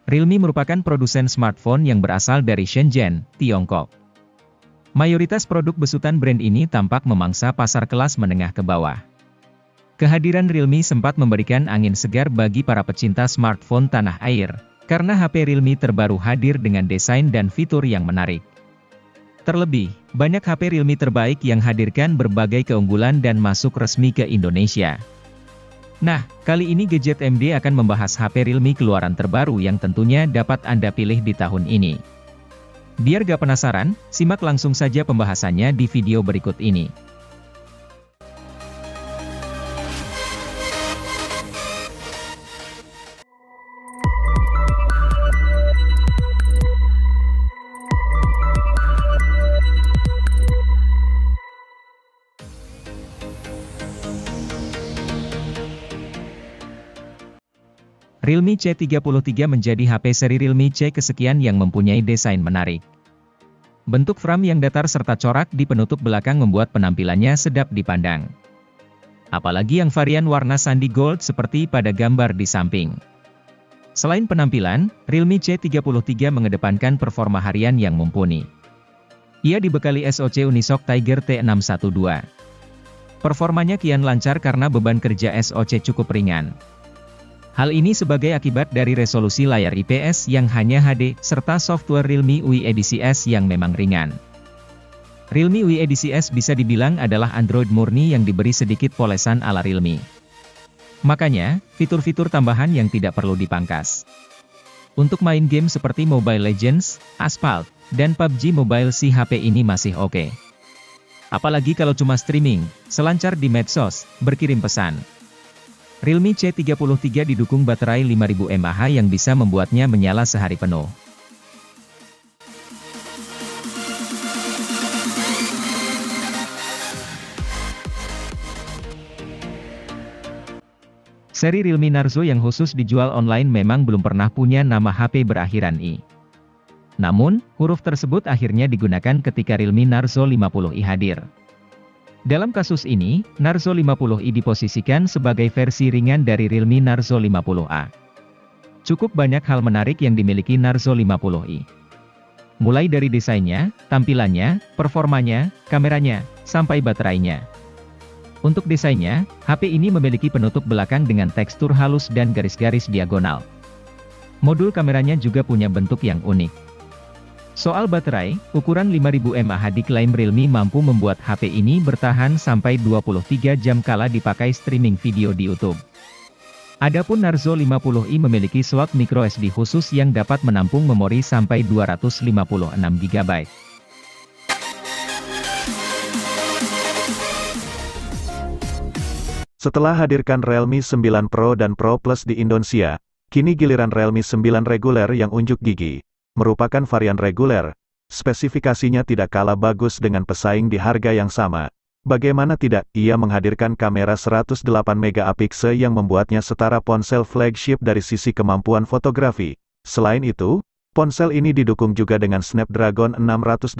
Realme merupakan produsen smartphone yang berasal dari Shenzhen, Tiongkok. Mayoritas produk besutan brand ini tampak memangsa pasar kelas menengah ke bawah. Kehadiran Realme sempat memberikan angin segar bagi para pecinta smartphone tanah air, karena HP Realme terbaru hadir dengan desain dan fitur yang menarik. Terlebih, banyak HP Realme terbaik yang hadirkan berbagai keunggulan dan masuk resmi ke Indonesia. Nah, kali ini Gadget MD akan membahas HP Realme keluaran terbaru yang tentunya dapat Anda pilih di tahun ini. Biar gak penasaran, simak langsung saja pembahasannya di video berikut ini. Realme C33 menjadi HP seri Realme C kesekian yang mempunyai desain menarik. Bentuk frame yang datar serta corak di penutup belakang membuat penampilannya sedap dipandang. Apalagi yang varian warna sandi gold seperti pada gambar di samping. Selain penampilan, Realme C33 mengedepankan performa harian yang mumpuni. Ia dibekali SoC Unisoc Tiger T612. Performanya kian lancar karena beban kerja SoC cukup ringan. Hal ini sebagai akibat dari resolusi layar IPS yang hanya HD, serta software Realme UI edisi S yang memang ringan. Realme UI edisi S bisa dibilang adalah Android murni yang diberi sedikit polesan ala Realme. Makanya, fitur-fitur tambahan yang tidak perlu dipangkas. Untuk main game seperti Mobile Legends, Asphalt, dan PUBG Mobile si HP ini masih oke. Apalagi kalau cuma streaming, selancar di medsos, berkirim pesan. Realme C33 didukung baterai 5000 mAh yang bisa membuatnya menyala sehari penuh. Seri Realme Narzo yang khusus dijual online memang belum pernah punya nama HP berakhiran I. Namun, huruf tersebut akhirnya digunakan ketika Realme Narzo 50i hadir. Dalam kasus ini, Narzo 50i diposisikan sebagai versi ringan dari Realme Narzo 50A. Cukup banyak hal menarik yang dimiliki Narzo 50i. Mulai dari desainnya, tampilannya, performanya, kameranya, sampai baterainya. Untuk desainnya, HP ini memiliki penutup belakang dengan tekstur halus dan garis-garis diagonal. Modul kameranya juga punya bentuk yang unik. Soal baterai, ukuran 5000 mAh diklaim Realme mampu membuat HP ini bertahan sampai 23 jam kala dipakai streaming video di YouTube. Adapun Narzo 50i memiliki slot microSD khusus yang dapat menampung memori sampai 256 GB. Setelah hadirkan Realme 9 Pro dan Pro Plus di Indonesia, kini giliran Realme 9 reguler yang unjuk gigi. Merupakan varian reguler, spesifikasinya tidak kalah bagus dengan pesaing di harga yang sama. Bagaimana tidak, ia menghadirkan kamera 108 megapiksel yang membuatnya setara ponsel flagship dari sisi kemampuan fotografi. Selain itu, ponsel ini didukung juga dengan Snapdragon 680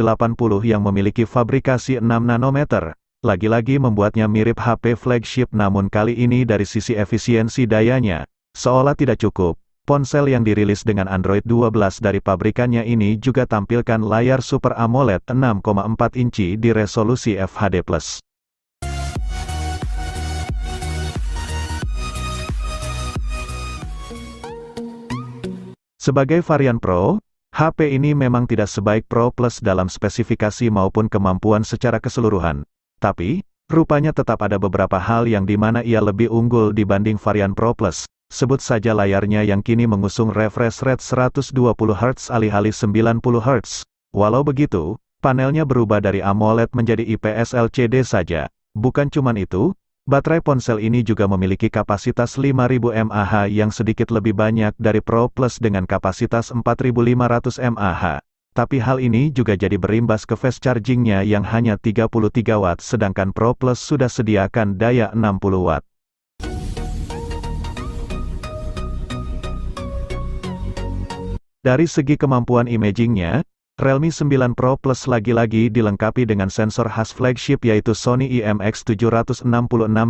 yang memiliki fabrikasi 6 nanometer. Lagi-lagi membuatnya mirip HP flagship, namun kali ini dari sisi efisiensi dayanya, seolah tidak cukup. Ponsel yang dirilis dengan Android 12 dari pabrikannya ini juga tampilkan layar Super AMOLED 6,4 inci di resolusi FHD+. Sebagai varian Pro, HP ini memang tidak sebaik Pro Plus dalam spesifikasi maupun kemampuan secara keseluruhan. Tapi, rupanya tetap ada beberapa hal yang dimana ia lebih unggul dibanding varian Pro Plus. Sebut saja layarnya yang kini mengusung refresh rate 120Hz alih-alih 90Hz. Walau begitu, panelnya berubah dari AMOLED menjadi IPS LCD saja. Bukan cuman itu, baterai ponsel ini juga memiliki kapasitas 5000 mAh yang sedikit lebih banyak dari Pro Plus dengan kapasitas 4500 mAh. Tapi hal ini juga jadi berimbas ke fast chargingnya yang hanya 33 Watt sedangkan Pro Plus sudah sediakan daya 60 Watt. Dari segi kemampuan imagingnya, Realme 9 Pro Plus lagi-lagi dilengkapi dengan sensor khas flagship yaitu Sony IMX766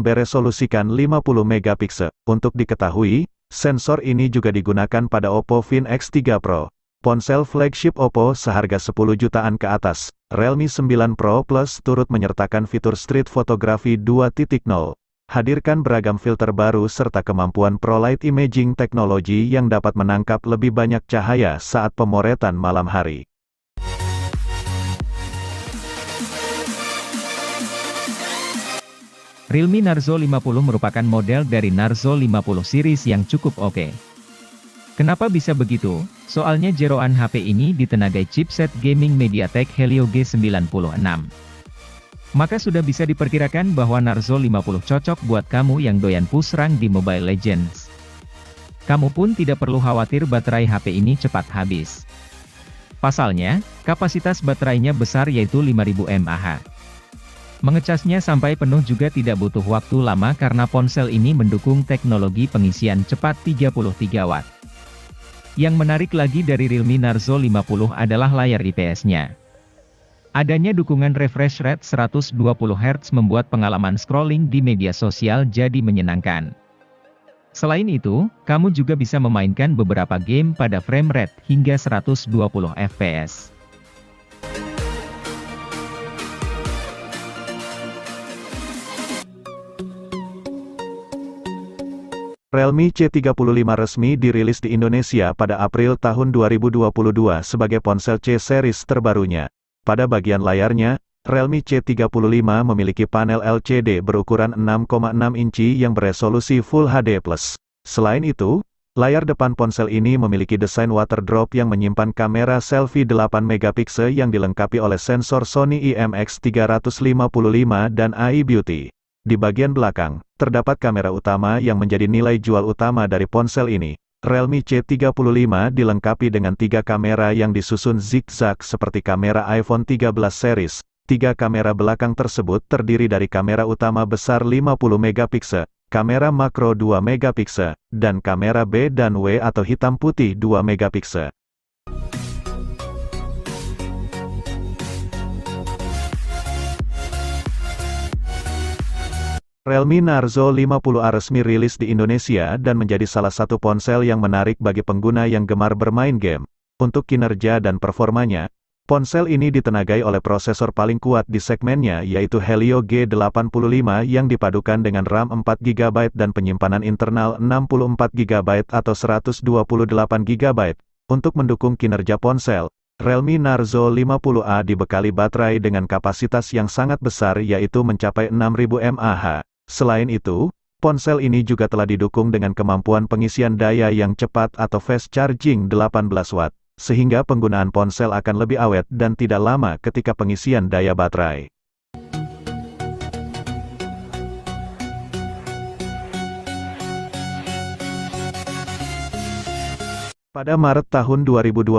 beresolusikan 50 megapiksel. Untuk diketahui, Sensor ini juga digunakan pada Oppo Find X3 Pro. Ponsel flagship Oppo seharga 10 jutaan ke atas, Realme 9 Pro Plus turut menyertakan fitur Street Photography 2.0. Hadirkan beragam filter baru serta kemampuan Pro Light Imaging teknologi yang dapat menangkap lebih banyak cahaya saat pemotretan malam hari. Realme Narzo 50 merupakan model dari Narzo 50 series yang cukup oke. Kenapa bisa begitu? Soalnya jeroan HP ini ditenagai chipset gaming MediaTek Helio G96. Maka sudah bisa diperkirakan bahwa Narzo 50 cocok buat kamu yang doyan push rank di Mobile Legends. Kamu pun tidak perlu khawatir baterai HP ini cepat habis. Pasalnya, kapasitas baterainya besar yaitu 5000 mAh. Mengecasnya sampai penuh juga tidak butuh waktu lama karena ponsel ini mendukung teknologi pengisian cepat 33 Watt. Yang menarik lagi dari Realme Narzo 50 adalah layar IPS-nya. Adanya dukungan refresh rate 120 Hz membuat pengalaman scrolling di media sosial jadi menyenangkan. Selain itu, kamu juga bisa memainkan beberapa game pada frame rate hingga 120 fps. Realme C35 resmi dirilis di Indonesia pada April tahun 2022 sebagai ponsel C-series terbarunya. Pada bagian layarnya, Realme C35 memiliki panel LCD berukuran 6,6 inci yang beresolusi Full HD+. Selain itu, layar depan ponsel ini memiliki desain water drop yang menyimpan kamera selfie 8 megapiksel yang dilengkapi oleh sensor Sony IMX355 dan AI Beauty. Di bagian belakang, terdapat kamera utama yang menjadi nilai jual utama dari ponsel ini. Realme C35 dilengkapi dengan 3 kamera yang disusun zigzag seperti kamera iPhone 13 series. 3 kamera belakang tersebut terdiri dari kamera utama besar 50 megapiksel, kamera makro 2 megapiksel, dan kamera B dan W atau hitam putih 2 megapiksel. Realme Narzo 50A resmi rilis di Indonesia dan menjadi salah satu ponsel yang menarik bagi pengguna yang gemar bermain game. Untuk kinerja dan performanya, ponsel ini ditenagai oleh prosesor paling kuat di segmennya yaitu Helio G85 yang dipadukan dengan RAM 4GB dan penyimpanan internal 64GB atau 128GB. Untuk mendukung kinerja ponsel, Realme Narzo 50A dibekali baterai dengan kapasitas yang sangat besar yaitu mencapai 6000 mAh. Selain itu, ponsel ini juga telah didukung dengan kemampuan pengisian daya yang cepat atau fast charging 18 Watt, sehingga penggunaan ponsel akan lebih awet dan tidak lama ketika pengisian daya baterai. Pada Maret tahun 2022,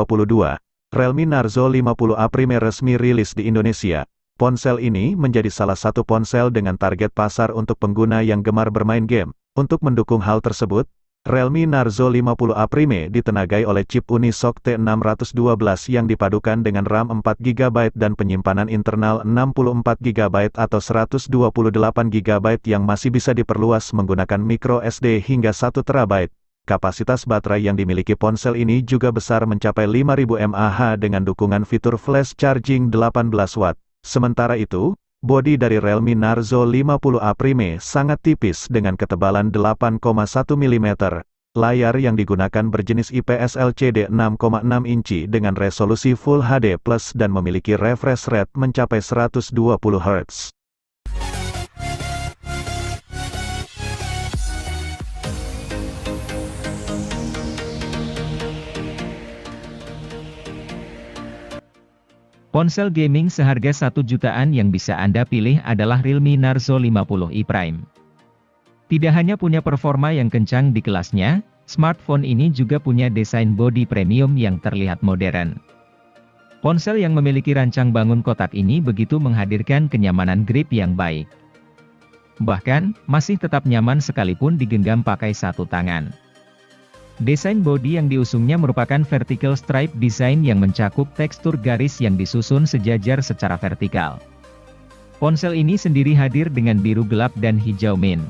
Realme Narzo 50A Prime resmi rilis di Indonesia. Ponsel ini menjadi salah satu ponsel dengan target pasar untuk pengguna yang gemar bermain game. Untuk mendukung hal tersebut, Realme Narzo 50A Prime ditenagai oleh chip Unisoc T612 yang dipadukan dengan RAM 4GB dan penyimpanan internal 64GB atau 128GB yang masih bisa diperluas menggunakan micro SD hingga 1TB. Kapasitas baterai yang dimiliki ponsel ini juga besar mencapai 5000 mAh dengan dukungan fitur flash charging 18 Watt. Sementara itu, bodi dari Realme Narzo 50A Prime sangat tipis dengan ketebalan 8,1 mm. Layar yang digunakan berjenis IPS LCD 6,6 inci dengan resolusi Full HD+ dan memiliki refresh rate mencapai 120 Hz. Ponsel gaming seharga 1 jutaan yang bisa Anda pilih adalah Realme Narzo 50i Prime. Tidak hanya punya performa yang kencang di kelasnya, smartphone ini juga punya desain bodi premium yang terlihat modern. Ponsel yang memiliki rancang bangun kotak ini begitu menghadirkan kenyamanan grip yang baik. Bahkan, masih tetap nyaman sekalipun digenggam pakai satu tangan. Desain bodi yang diusungnya merupakan vertical stripe design yang mencakup tekstur garis yang disusun sejajar secara vertikal. Ponsel ini sendiri hadir dengan biru gelap dan hijau mint.